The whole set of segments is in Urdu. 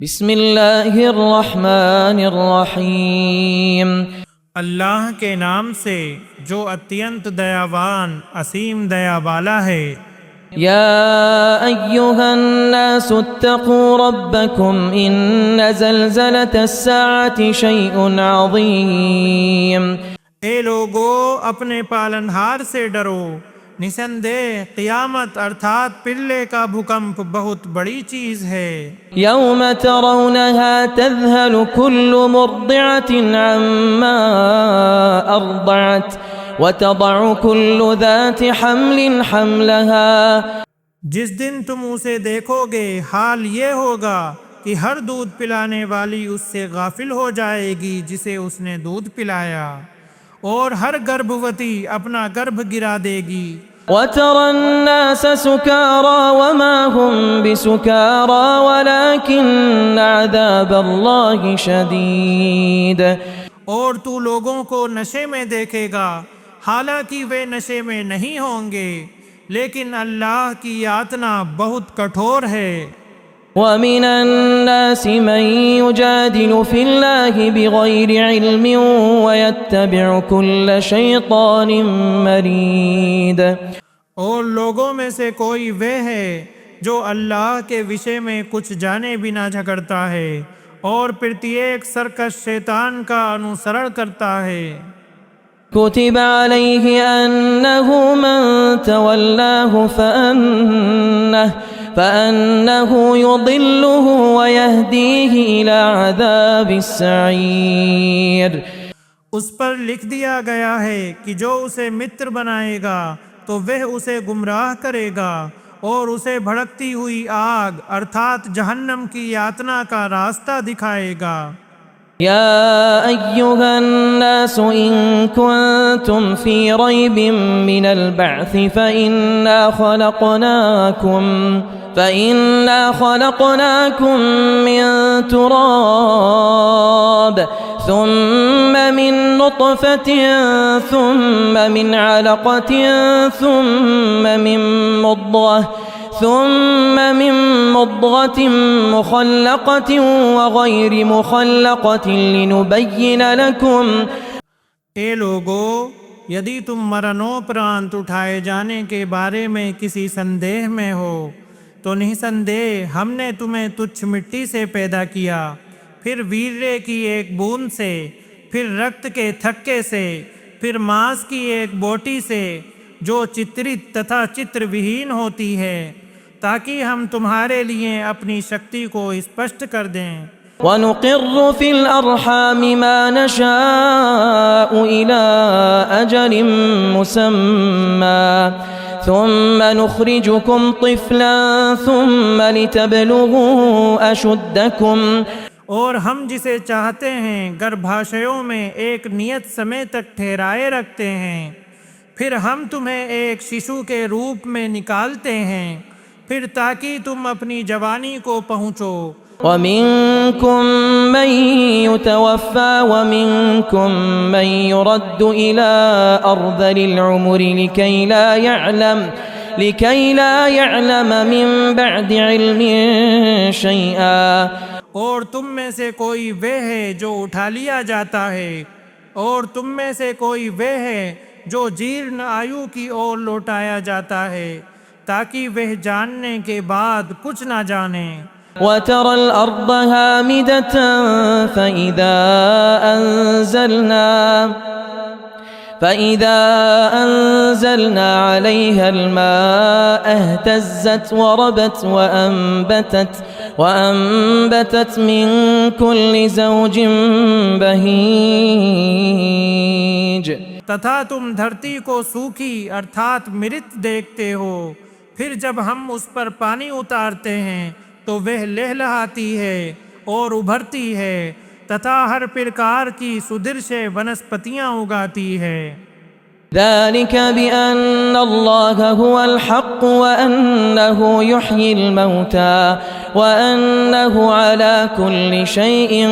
بسم اللہ الرحمن الرحیم۔ اللہ کے نام سے جو اتینت دیاوان اسیم دیا والا ہے۔ یا ایہا الناس اتقوا ربکم ان زلزلة الساعة شیء عظیم۔ اے لوگو اپنے پالنہار سے ڈرو، نسندے قیامت ارتھات پلے کا بھوکمپ بہت بڑی چیز ہے۔ یوم ترونها تذہل کل مرضعة عما ارضعت وتضع كل ذات حمل حملها۔ جس دن تم اسے دیکھو گے حال یہ ہوگا کہ ہر دودھ پلانے والی اس سے غافل ہو جائے گی جسے اس نے دودھ پلایا، اور ہر گربھوتی اپنا گربھ گرا دے گی۔ وَتَرَى النَّاسَ سُكَارَى وَمَا هُمْ بِسُكَارَى وَلَكِنَّ عَذَابَ اللَّهِ شَدِيدٌ۔ اور تو لوگوں کو نشے میں دیکھے گا، حالانکہ وہ نشے میں نہیں ہوں گے، لیکن اللہ کی یاتنا بہت کٹھور ہے۔ وَمِنَ النَّاسِ مَن يُجَادِلُ فِي اللَّهِ بِغَيْرِ عِلْمٍ وَيَتَّبِعُ كُلَّ شَيْطَانٍ مَرِيدٍ۔ اور لوگوں میں سے کوئی وہ ہے جو اللہ کے وشے میں کچھ جانے بنا جھگڑتا ہے اور پرتیک سرکش شیطان کا انوسرن کرتا ہے۔ كتب عليه أنه من تولاه فأنه يضله ويهديه إلى عذاب السعير۔ اس پر لکھ دیا گیا ہے کہ جو اسے متر بنائے گا تو وہ اسے گمراہ کرے گا اور اسے بھڑکتی ہوئی آگ ارتھات جہنم کی یاتنا کا راستہ دکھائے گا۔ يا أيها الناس إن كنتم في ريب من البعث فإنا خلقناكم من تراب ثم من نطفة ثم من علقة ثم من مضغة مخلقة وغير مخلقة لنبين لكم۔ اے لوگو، یدی تم مرنوپرانت اٹھائے جانے کے بارے میں کسی سندیہ میں ہو تو نسندیہ ہم نے تمہیں تچھ مٹی سے پیدا کیا، پھر ویرے کی ایک بوند سے، پھر رکت کے تھکے سے، پھر ماس کی ایک بوٹی سے جو چترت تتھا چتر وہین ہوتی ہے، تاکہ ہم تمہارے لیے اپنی شکتی کو اسپشٹ کر دیں۔ وَنُقِرُّ فِي الْأَرْحَامِ مَا نَشَاءُ إِلَىٰ أَجَلٍ مُّسَمًّى ثُمَّ نُخْرِجُكُمْ طِفْلًا ثُمَّ لِتَبْلُغُوا أَشُدَّكُمْ۔ اور ہم جسے چاہتے ہیں گربھاشیوں میں ایک نیت سمے تک ٹھہرائے رکھتے ہیں، پھر ہم تمہیں ایک شیشو کے روپ میں نکالتے ہیں، پھر تاکہ تم اپنی جوانی کو پہنچو۔ وَمِنكُم مَّن يُتَوَفَّىٰ وَمِنكُم مَّن يُرَدُّ إِلَىٰ أَرْذَلِ الْعُمُرِ لِكَيْ لَا يَعْلَمَ مِن بَعْدِ عِلْمٍ شَيْئًا۔ اور تم میں سے کوئی وہ ہے جو اٹھا لیا جاتا ہے، اور تم میں سے کوئی وہ ہے جو جیرن آیو کی اور لوٹایا جاتا ہے، تاکہ وہ جاننے کے بعد کچھ نہ جانے۔ وَتَرَى الْأَرْضَ هَامِدَةً فَإِذَا أَنزَلْنَا عَلَيْهَا الْمَاءَ اهْتَزَّتْ وَرَبَتْ وَأَنبَتَتْ مِن كُلِّ زَوْجٍ بَهِيجٍ۔ تتھا تم دھرتی کو سوکھی ارتھات مرت دیکھتے ہو، پھر جب ہم اس پر پانی اتارتے ہیں تو وہ لہلہاتی ہے اور ابھرتی ہے، تتھا ہر پرکار کی سدرش ونسپتیاں اگاتی ہے۔ ذَلِكَ بِأَنَّ اللَّهَ هُوَ الْحَقُّ وَأَنَّهُ يُحْيِي الْمَوْتَىٰ وَأَنَّهُ عَلَىٰ كُلِّ شَيْءٍ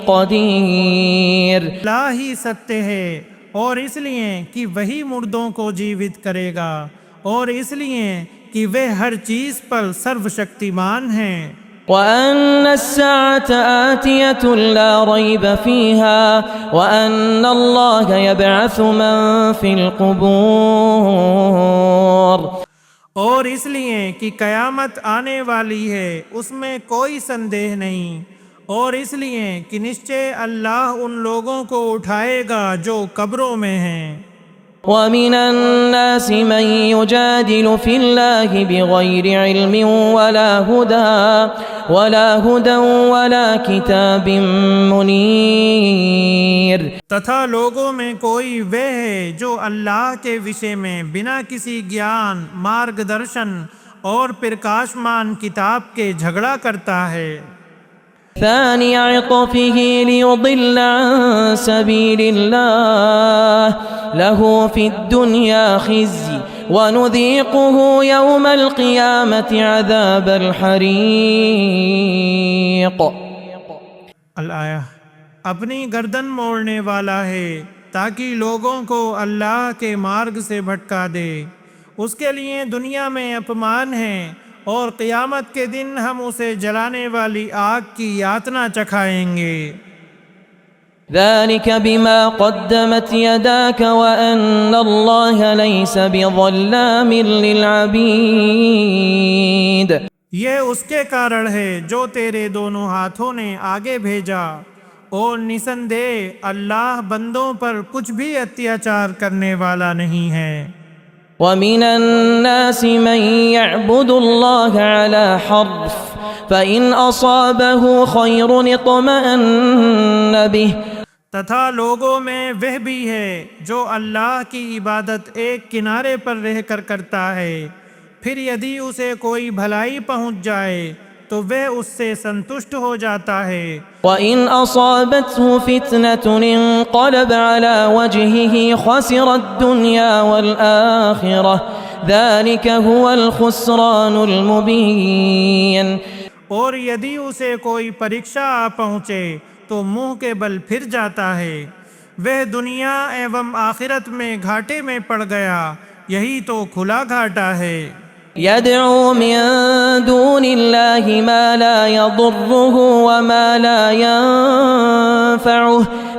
قَدِيرٌ۔ اللہ ہی ستیہ ہے، اور اس لیے کہ وہی مردوں کو جیوت کرے گا، اور اس لیے کہ وہ ہر چیز پر سرو شکتیمان ہیں۔ وأن الساعة آتية لا ريب فيها وأن الله يبعث من في القبور اور اس لیے کہ قیامت آنے والی ہے اس میں کوئی سندیہ نہیں، اور اس لیے کہ نشچے اللہ ان لوگوں کو اٹھائے گا جو قبروں میں ہیں۔ ومن الناس من يجادل في الله بغير علم ولا هدى ولا كتاب منير۔ تتھا لوگوں میں کوئی وہ ہے جو اللہ کے وشے میں بنا کسی گیان، مارگ درشن اور پرکاشمان کتاب کے جھگڑا کرتا ہے۔ ثاني عطفه ليضل عن سبيل الله له في الدنيا خزي ونذيقه يوم القيامة عذاب الحريق۔ الآیہ، اپنی گردن موڑنے والا ہے تاکہ لوگوں کو اللہ کے مارگ سے بھٹکا دے، اس کے لیے دنیا میں اپمان ہے اور قیامت کے دن ہم اسے جلانے والی آگ کی یاتنا چکھائیں گے۔ ذلك بما قدمت يداك وأن الله ليس بظلام للعبيد۔ یہ اس کے کارن ہے جو تیرے دونوں ہاتھوں نے آگے بھیجا، اور نسندے اللہ بندوں پر کچھ بھی اتیاچار کرنے والا نہیں ہے۔ ومن الناس من يعبد الله على حرف فإن أصابه خير اطمأن به۔ تتھا لوگوں میں وہ بھی ہے جو اللہ کی عبادت ایک کنارے پر رہ کر کرتا ہے، پھر یدی اسے کوئی بھلائی پہنچ جائے تو وہ اس سے سنتشٹ ہو جاتا ہے۔ وَإِنْ أَصَابَتْهُ فِتْنَةٌ انقلب على وجهه خسر الدنيا والآخرة ذلك هو الخسران المبين۔ اور یدی اسے کوئی پریکشا آ پہنچے تو منہ کے بل پھر جاتا ہے، وہ دنیا ایوم آخرت میں گھاٹے میں پڑ گیا، یہی تو کھلا گھاٹا ہے۔ يدعو من دون الله ما لا يضره وما لا ينفعه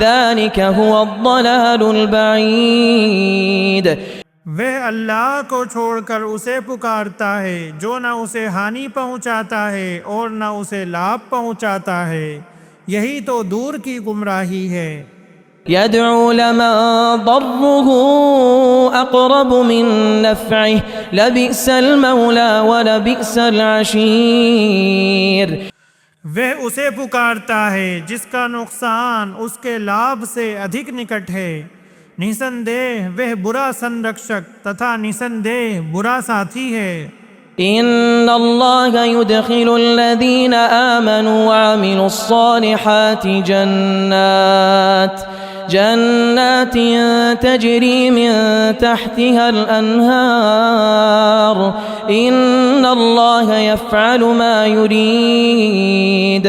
ذلك هو الضلال البعيد۔ وہ اللہ کو چھوڑ کر اسے پکارتا ہے جو نہ اسے ہانی پہنچاتا ہے اور نہ اسے لابھ پہنچاتا ہے، یہی تو دور کی گمراہی ہے۔ يدعو لمن ضره أقرب من نفعه لبئس المولى ولبئس العشير۔ وہ اسے پکارتا ہے جس کا نقصان اس کے لابھ سے ادھک نکٹ ہے، نسندیہ وہ برا سنرکشک تتھا نسندیہ برا ساتھی ہے۔ إن الله يدخل الذين آمنوا وعملوا الصالحات جنات تجري من تحتها الأنهار إن الله يفعل ما يريد۔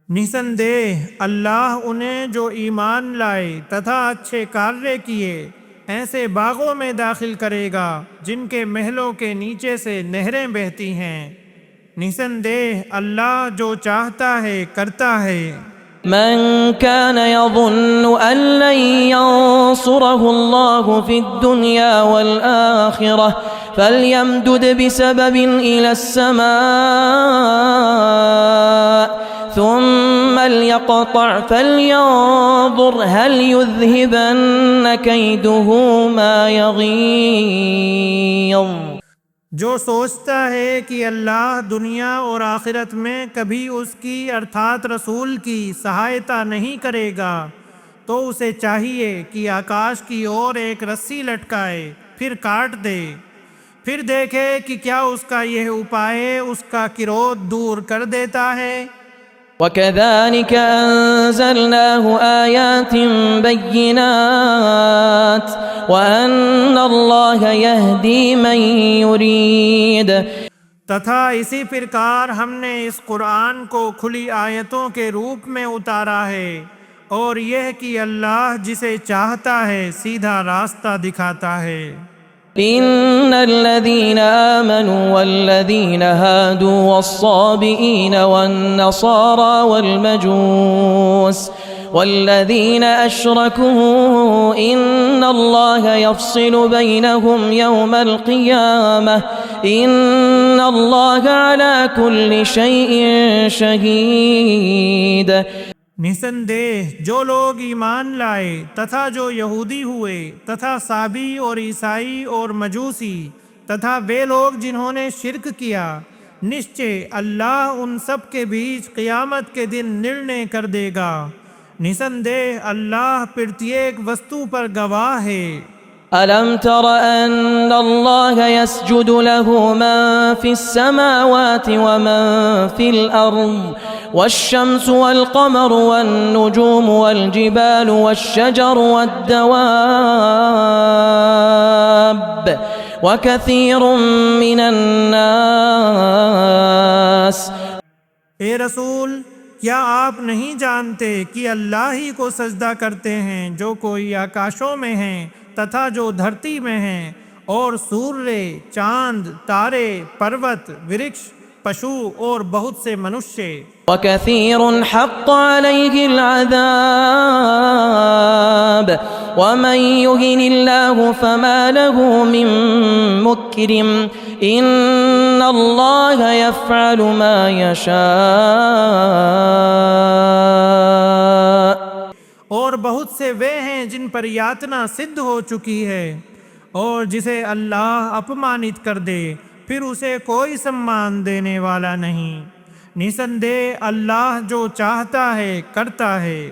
نسندیہ اللہ انہیں جو ایمان لائے تتھا اچھے کاریہ کیے ایسے باغوں میں داخل کرے گا جن کے محلوں کے نیچے سے نہریں بہتی ہیں۔ نسندیہ اللہ جو چاہتا ہے کرتا ہے۔ من كان يظن أن لن ينصره الله في الدنيا والآخرة فليمدد بسبب إلى السماء ثم ليقطع فلينظر هل يذهبن كيده ما يغيظ۔ جو سوچتا ہے کہ اللہ دنیا اور آخرت میں کبھی اس کی ارتھات رسول کی سہایتا نہیں کرے گا تو اسے چاہیے کہ آکاش کی اور ایک رسی لٹکائے پھر کاٹ دے، پھر دیکھے کہ کیا اس کا یہ اپائے اس کا کرودھ دور کر دیتا ہے۔ وَكَذَلِكَ أَنزَلْنَاهُ آيَاتٍ بَيِّنَاتٍ وَأَنَّ اللَّهَ يَهْدِي مَن يُرِيدُ۔ تتھا اسی پرکار ہم نے اس قرآن کو کھلی آیتوں کے روپ میں اتارا ہے، اور یہ کہ اللہ جسے چاہتا ہے سیدھا راستہ دکھاتا ہے۔ إن الذين آمنوا والذين هادوا والصابئين والنصارى والمجوس والذين أشركوا إن الله يفصل بينهم يوم القيامة إن الله على كل شيء شهيد. نسندہ جو لوگ ایمان لائے تتھا جو یہودی ہوئے تتھا صابی اور عیسائی اور مجوسی تتھا وہ لوگ جنہوں نے شرک کیا، نشچے اللہ ان سب کے بیچ قیامت کے دن نرنے کر دے گا. نسندہ اللہ پرتیک وستو پر گواہ ہے. ألم تر أن الله يسجد له من في السماوات ومن في الأرض والشمس والقمر والنجوم والجبال والشجر والدواب وكثير من الناس. اے رسول، کیا آپ نہیں جانتے کہ اللہ ہی کو سجدہ کرتے ہیں جو کوئی آکاشوں میں ہیں تتھا جو دھرتی میں ہیں، اور سورج، چاند، تارے، پروت، ورکش، پشو اور بہت سے منشے. وكثير حق عليه العذاب ومن يهن الله فما له من مكرم إن الله يفعل ما يشاء. اور بہت سے وہ ہیں جن پر یاتنا سدھ ہو چکی ہے، اور جسے اللہ اپمانت کر دے پھر اسے کوئی سمان دینے والا نہیں. نسندہ اللہ جو چاہتا ہے کرتا ہے.